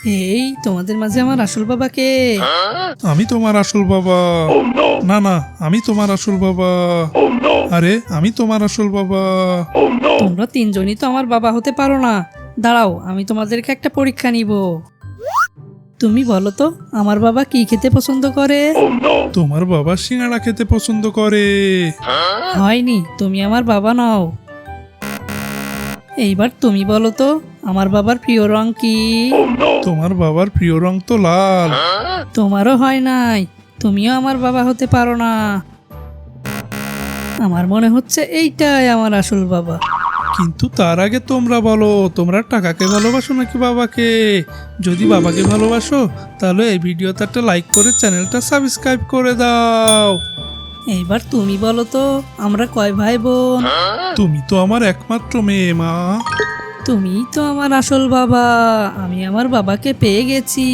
এই তোমাদের মাঝে আমার আসল বাবাকে। আমি তোমার আসল বাবা। না না, আমি তোমার আসল বাবা। আরে আমি তোমার আসল বাবা। তোমরা তিনজনই তো আমার বাবা হতে পারো না। দাঁড়াও, আমি তোমাদেরকে একটা পরীক্ষা নিব। তুমি বলো তো আমার বাবা কি খেতে পছন্দ করে? তোমার বাবা সিঙ্গাড়া খেতে পছন্দ করে। হয়নি, তুমি আমার বাবা নাও। এইবার তুমি বলো তো আমার বাবার প্রিয় রং কি? তোমার বাবার প্রিয় রং তো লাল। তোমারও হয় নাই, তুমিও আমার বাবা হতে পারো না। আমার মনে হচ্ছে এইটাই আমার আসল বাবা। কিন্তু তার আগে তোমরা বলো, তোমরা টাকাকে ভালোবাসো নাকি বাবাকে? যদি বাবাকে ভালোবাসো তাহলে এই ভিডিওতে একটা লাইক করে চ্যানেলটা সাবস্ক্রাইব করে দাও। এইবার তুমি বলো তো আমরা কয় ভাই বোন? তুমি তো আমার একমাত্র মেয়ে মা। তুমিই তো আমার আসল বাবা। আমি আমার বাবাকে পেয়ে গেছি।